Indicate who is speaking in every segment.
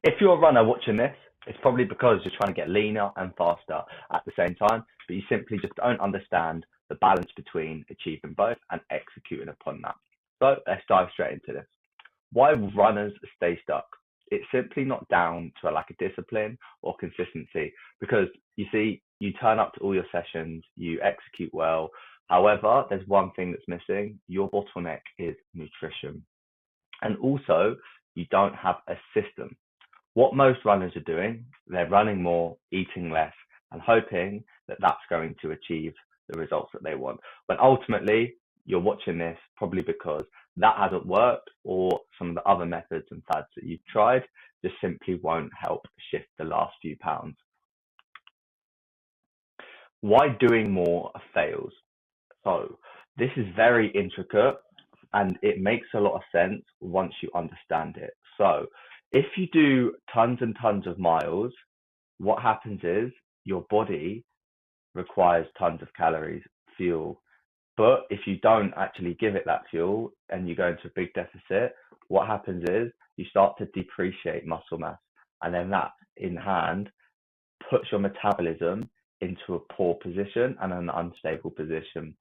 Speaker 1: If you're a runner watching this, it's probably because you're trying to get leaner and faster at the same time, but you simply just don't understand the balance between achieving both and executing upon that. So let's dive straight into this. Why runners stay stuck? It's simply not down to a lack of discipline or consistency because you see, you turn up to all your sessions, you execute well. However, there's one thing that's missing. Your bottleneck is nutrition. And also, you don't have a system. What most runners are doing, they're running more, eating less, and hoping that that's going to achieve the results that they want. When ultimately, you're watching this probably because that hasn't worked, or some of the other methods and fads that you've tried just simply won't help shift the last few pounds. Why doing more fails? So, this is very intricate and it makes a lot of sense once you understand it. So, if you do tons and tons of miles, what happens is your body requires tons of calories, fuel. But if you don't actually give it that fuel and you go into a big deficit, what happens is you start to depreciate muscle mass. And then that in hand puts your metabolism into a poor position and an unstable position.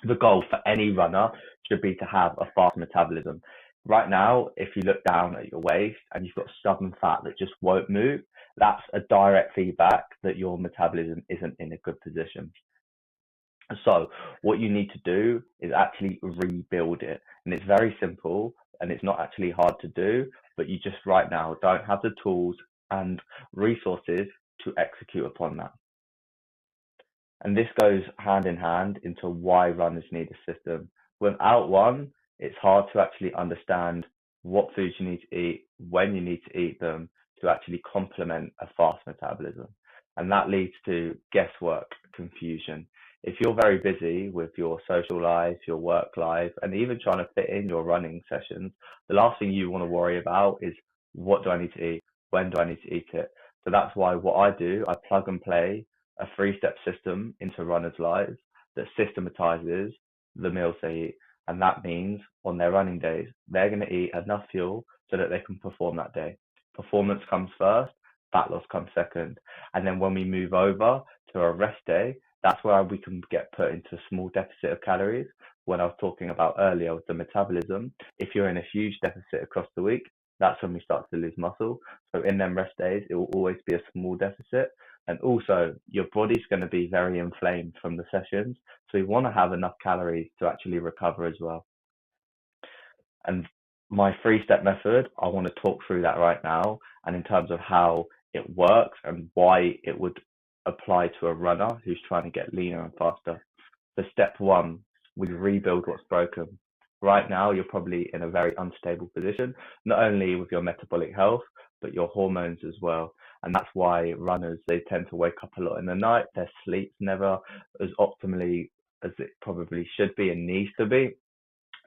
Speaker 1: The goal for any runner should be to have a fast metabolism. Right now, if you look down at your waist and you've got stubborn fat that just won't move, that's a direct feedback that your metabolism isn't in a good position. So what you need to do is actually rebuild it. And it's very simple and it's not actually hard to do, but you just right now don't have the tools and resources to execute upon that. And this goes hand in hand into why runners need a system. Without one, it's hard to actually understand what foods you need to eat, when you need to eat them to actually complement a fast metabolism. And that leads to guesswork, confusion. If you're very busy with your social life, your work life, and even trying to fit in your running sessions, the last thing you want to worry about is what do I need to eat? When do I need to eat it? So that's why what I do, I plug and play a three-step system into runners' lives that systematizes the meals they eat. And that means on their running days, they're going to eat enough fuel so that they can perform that day. Performance comes first, fat loss comes second. And then when we move over to a rest day, that's where we can get put into a small deficit of calories. When I was talking about earlier with the metabolism, if you're in a huge deficit across the week, that's when we start to lose muscle. So in them rest days, it will always be a small deficit. And also, your body's going to be very inflamed from the sessions. So you want to have enough calories to actually recover as well. And my three-step method, I want to talk through that right now. And in terms of how it works and why it would apply to a runner who's trying to get leaner and faster. So step one, we rebuild what's broken. Right now, you're probably in a very unstable position, not only with your metabolic health, but your hormones as well. And that's why runners, they tend to wake up a lot in the night. Their sleep's never as optimally as it probably should be and needs to be.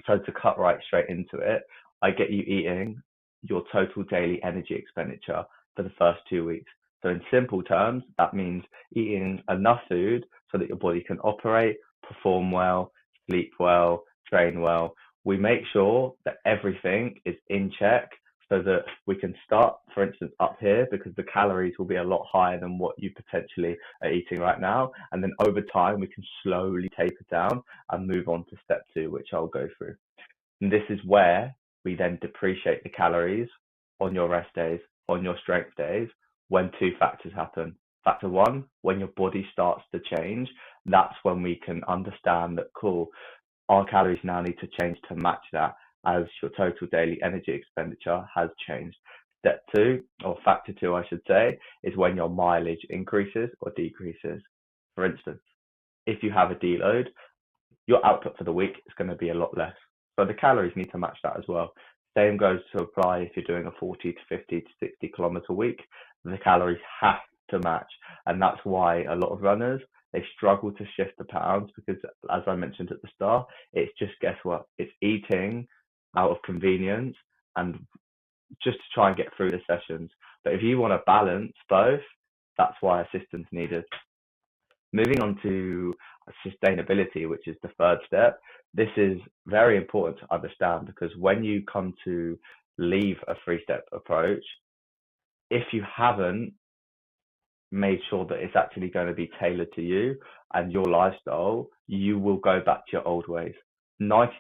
Speaker 1: So to cut right straight into it, I get you eating your total daily energy expenditure for the first 2 weeks. So in simple terms, that means eating enough food so that your body can operate, perform well, sleep well, train well. We make sure that everything is in check so that we can start, for instance, up here because the calories will be a lot higher than what you potentially are eating right now. And then over time, we can slowly taper down and move on to step two, which I'll go through. And this is where we then depreciate the calories on your rest days, on your strength days, when two factors happen. Factor one, when your body starts to change, that's when we can understand that, cool, our calories now need to change to match that as your total daily energy expenditure has changed. Step two, or factor two, I should say, is when your mileage increases or decreases. For instance, if you have a deload, your output for the week is going to be a lot less. So the calories need to match that as well. Same goes to apply if you're doing a 40 to 50 to 60 kilometer week. The calories have to match. And that's why a lot of runners, they struggle to shift the pounds because, as I mentioned at the start, it's just guesswork. It's eating out of convenience and just to try and get through the sessions. But if you want to balance both, that's why a system's needed. Moving on to sustainability, which is the third step, this is very important to understand because when you come to leave a three-step approach, if you haven't made sure that it's actually going to be tailored to you and your lifestyle, you will go back to your old ways. 92%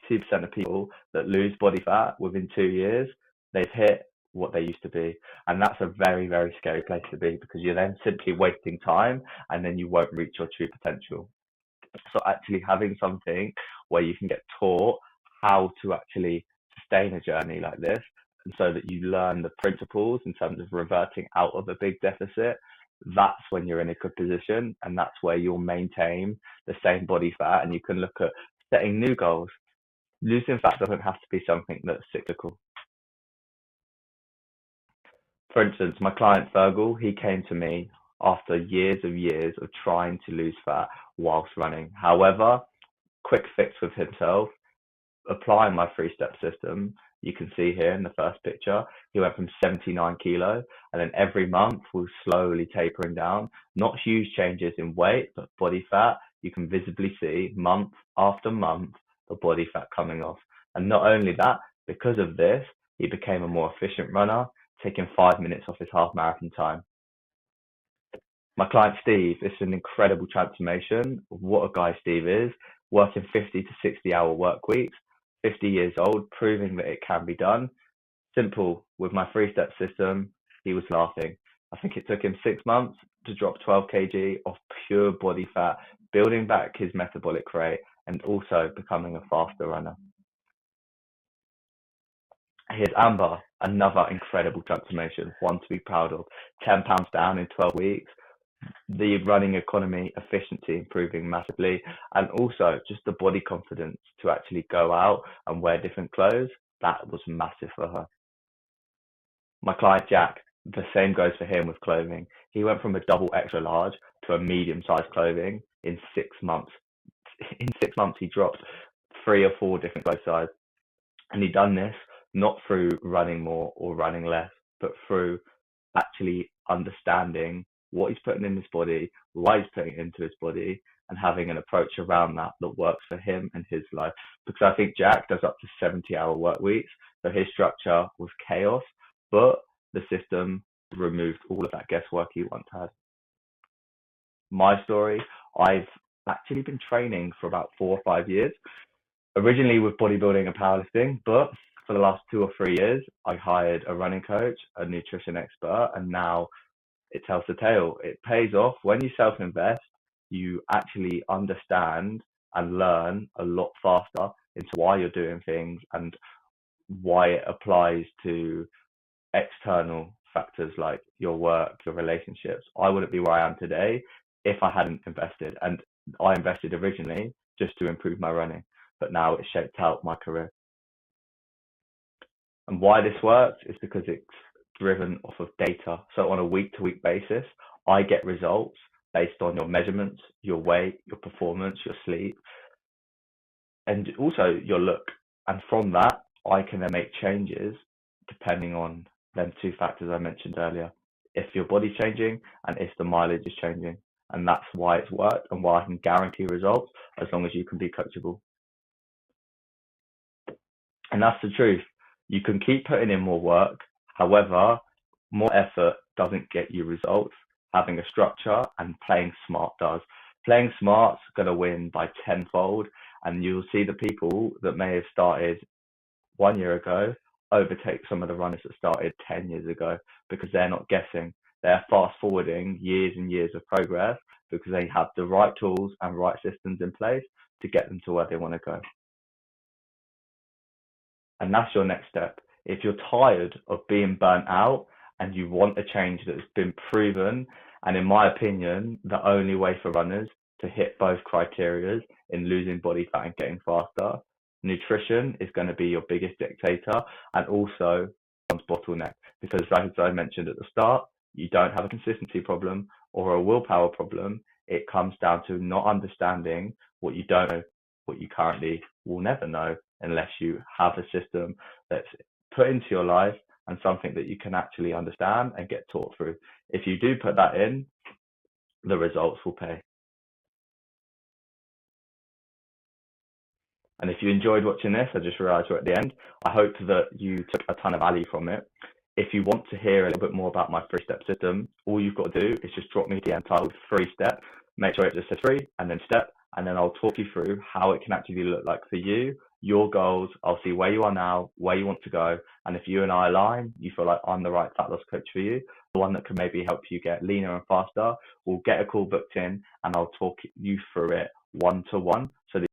Speaker 1: of people that lose body fat within 2 years, they've hit what they used to be. And that's a very, very scary place to be, because you're then simply wasting time and then you won't reach your true potential. So actually having something where you can get taught how to actually sustain a journey like this, and so that you learn the principles in terms of reverting out of a big deficit, that's when you're in a good position, and that's where you'll maintain the same body fat, and you can look at setting new goals. Losing fat doesn't have to be something that's cyclical. For instance, my client Fergal, he came to me after years of trying to lose fat whilst running. However, quick fix with himself, applying my three-step system. You can see here in the first picture, he went from 79 kilo, and then every month was slowly tapering down. Not huge changes in weight, but body fat. You can visibly see month after month the body fat coming off. And not only that, because of this, he became a more efficient runner, taking 5 minutes off his half marathon time. My client Steve, it's an incredible transformation. What a guy Steve is, working 50 to 60 hour work weeks, 50 years old, proving that it can be done. Simple. With my three-step system, he was laughing. I think it took him 6 months to drop 12 kg of pure body fat, building back his metabolic rate and also becoming a faster runner. Here's Amber, another incredible transformation, one to be proud of. 10 pounds down in 12 weeks, the running economy, efficiency improving massively, and also just the body confidence to actually go out and wear different clothes. That was massive for her. My client Jack, the same goes for him with clothing. He went from a double extra large to a medium sized clothing in 6 months. In 6 months, he dropped 3 or 4 different clothes sizes. And he done this not through running more or running less, but through actually understanding what he's putting in his body, why he's putting it into his body, and having an approach around that that works for him and his life. Because I think Jack does up to 70-hour work weeks, so his structure was chaos, but the system removed all of that guesswork he once had. My story, I've actually been training for about 4 or 5 years, originally with bodybuilding and powerlifting, but for the last 2 or 3 years, I hired a running coach, a nutrition expert, and now it tells the tale. It pays off when you self-invest. You actually understand and learn a lot faster into why you're doing things and why it applies to external factors like your work, your relationships. I wouldn't be where I am today if I hadn't invested. And I invested originally just to improve my running, but now it's shaped out my career. And why this works is because it's driven off of data. So on a week to week basis, I get results based on your measurements, your weight, your performance, your sleep, and also your look. And from that, I can then make changes depending on them two factors I mentioned earlier. If your body's changing and if the mileage is changing. And that's why it's worked and why I can guarantee results as long as you can be coachable. And that's the truth. You can keep putting in more work. However, more effort doesn't get you results. Having a structure and playing smart does. Playing smart's going to win by tenfold. And you'll see the people that may have started 1 year ago overtake some of the runners that started 10 years ago, because they're not guessing. They're fast forwarding years and years of progress because they have the right tools and right systems in place to get them to where they want to go. And that's your next step. If you're tired of being burnt out and you want a change that's been proven, and in my opinion, the only way for runners to hit both criteria in losing body fat and getting faster, nutrition is going to be your biggest dictator, and also bottleneck. Because like as I mentioned at the start, you don't have a consistency problem or a willpower problem. It comes down to not understanding what you don't know, what you currently will never know unless you have a system that's put into your life and something that you can actually understand and get taught through. If you do put that in, the results will pay. And if you enjoyed watching this, I just realized we're at the end. I hope that you took a ton of value from it. If you want to hear a little bit more about my 3-step system, all you've got to do is just drop me a DM titled 3-step. Make sure it just says 3 and then step, and then I'll talk you through how it can actually look like for you, your goals. I'll see where you are now, where you want to go, and if you and I align, you feel like I'm the right fat loss coach for you, the one that can maybe help you get leaner and faster, we'll get a call booked in, and I'll talk you through it one to one, so that